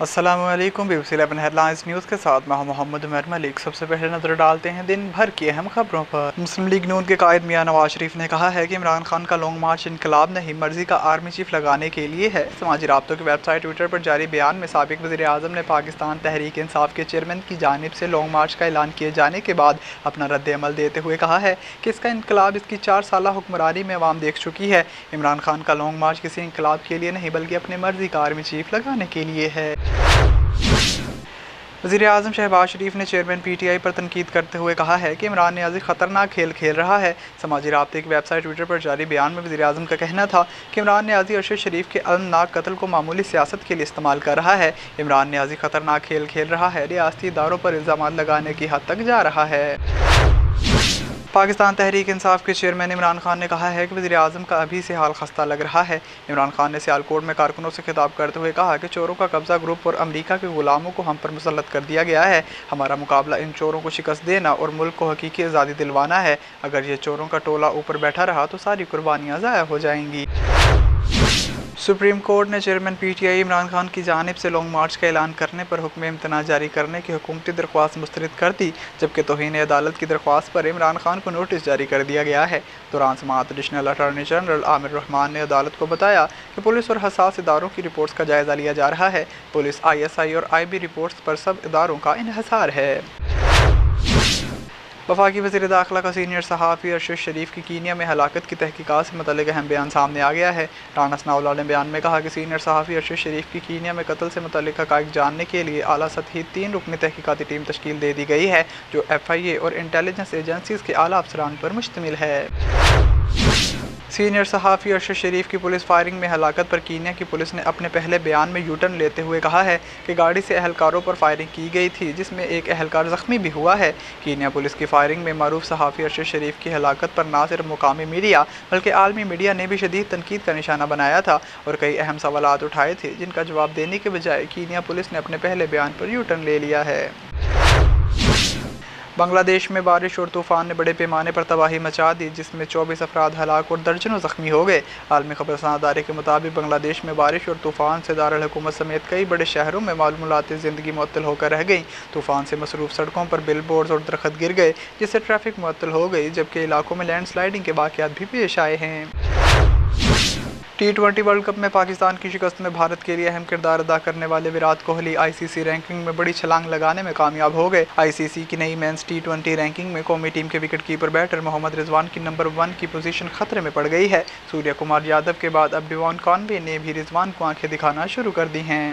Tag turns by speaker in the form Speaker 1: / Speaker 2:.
Speaker 1: अस्सलामु अलैकुम। BBC 11 headlines news के साथ मैं मोहम्मद उमर मलिक। सबसे पहले नजर डालते हैं दिन भर की अहम खबरों पर। मुस्लिम लीग नून के कायद मियां नवाज शरीफ ने कहा है कि इमरान खान का लॉन्ग मार्च इनकलाब नहीं मर्जी का आर्मी चीफ लगाने के लिए है। समाजी राब्तों की वेबसाइट ट्विटर पर जारी बयान में साबिक वज़ीर आज़म ने पाकिस्तान तहरीक इंसाफ के चेयरमैन की जानिब से लॉन्ग मार्च का ऐलान किए जाने के बाद अपना रद्द अमल देते हुए कहा है कि इसका इनकलाब इसकी 4 साला हुक्मरानी में अवाम देख चुकी है। इमरान खान का लॉन्ग मार्च किसी इनकलाब के लिए नहीं बल्कि अपने मर्जी का आर्मी चीफ लगाने के लिए है। वज़ीर आज़म शहबाज शरीफ ने चेयरमैन PTI पर तनकीद करते हुए कहा है कि इमरान न्याज़ी ख़तरनाक खेल खेल रहा है। समाजी राब्ते की वेबसाइट ट्विटर पर जारी बयान में वज़ीर आज़म का कहना था कि इमरान न्याज़ी अरशद शरीफ के अलमनाक कत्ल को मामूली सियासत के लिए इस्तेमाल कर रहा है। इमरान न्याज़ी ख़तरनाक खेल खेल रहा है, रियासती इदारों पर इल्ज़ाम लगाने की हद तक जा रहा है। पाकिस्तान तहरीक इंसाफ के चेयरमैन इमरान खान ने कहा है कि वज़ीर आज़म का अभी से हाल खस्ता लग रहा है। इमरान खान ने सियालकोट में कारकुनों से खिताब करते हुए कहा कि चोरों का कब्जा ग्रुप और अमरीका के गुलामों को हम पर मुसल्लत कर दिया गया है। हमारा मुकाबला इन चोरों को शिकस्त देना और मुल्क को हकीकी आज़ादी दिलवाना है। अगर ये चोरों का टोला ऊपर बैठा रहा तो सारी कुर्बानियाँ ज़ाया हो जाएंगी। सुप्रीम कोर्ट ने चेयरमैन PTI इमरान खान की जानिब से लॉन्ग मार्च का ऐलान करने पर हुक्म इम्तना जारी करने की हुकूमती दरख्वास्त मुस्तरद कर दी, जबकि तौहीन अदालत की दरख्वास्त पर इमरान खान को नोटिस जारी कर दिया गया है। दौरान समाअत additional attorney general Aamir Rehman ने अदालत को बताया कि पुलिस और हसास इदारों की रिपोर्ट्स का जायज़ा लिया जा रहा है। पुलिस, ISI और IB रिपोर्ट्स पर सब इदारों का इन्हिसार है। वफाकी वज़ीर दाखिला का सीनियर सहाफ़ी अरशद शरीफ की कीनिया में हलाकत की तहकीकात से मुतल्लिक़ अहम बयान सामने आ गया है। राना सनाउल्लाह ने बयान में कहा कि सीनियर सहाफ़ी अरशद शरीफ की कीनिया में कत्ल से मुतल्लिक़ हक़ाइक़ जानने के लिए आला सतही 3 रुकनी तहकीकाती टीम तश्कील दे दी गई है, जो FIA और इंटेलिजेंस एजेंसीज़ के आला अफसरान पर मुश्तमिल है। सीनियर सहाफ़ी अरशद शरीफ की पुलिस फायरिंग में हलाकत पर कीनिया की पुलिस ने अपने पहले बयान में यूटर्न लेते हुए कहा है कि गाड़ी से अहलकारों पर फायरिंग की गई थी, जिसमें एक अहलकार ज़ख्मी भी हुआ है। कीनिया पुलिस की फायरिंग में मरूफ सहाफ़ी अरशद शरीफ की हलाकत पर न सिर्फ मुकामी मीडिया बल्कि आलमी मीडिया ने भी शदीद तनकीद का निशाना बनाया था और कई अहम सवालात उठाए थे, जिनका जवाब देने के बजाय कीनिया पुलिस ने अपने पहले बयान पर यूटर्न ले लिया है। बांग्लादेश में बारिश और तूफ़ान ने बड़े पैमाने पर तबाही मचा दी, जिसमें 24 अफराद हलाक और दर्जनों ज़ख्मी हो गए। आलमी खबरसां अदारे के मुताबिक बांग्लादेश में बारिश और तूफ़ान से दारुल हुकूमत समेत कई बड़े शहरों में मालूमाती ज़िंदगी मुअत्तल होकर रह गई। तूफ़ान से मसरूफ़ सड़कों पर बिल बोर्ड्स और दरख्त गिर गए, जिससे ट्रैफिक मुअत्तल हो गई, जबकि इलाकों में लैंड स्लाइडिंग के वाक़यात भी पेश आए हैं। T20 वर्ल्ड कप में पाकिस्तान की शिकस्त में भारत के लिए अहम किरदार अदा करने वाले विराट कोहली ICC रैंकिंग में बड़ी छलांग लगाने में कामयाब हो गए। ICC की नई मेंस T20 रैंकिंग में कौमी टीम के wicket keeper batter Mohammad Rizwan की नंबर 1 की पोजीशन खतरे में पड़ गई है। सूर्य कुमार यादव के बाद अब डेवॉन कॉनवे ने भी रिजवान को आंखें दिखाना शुरू कर दी हैं।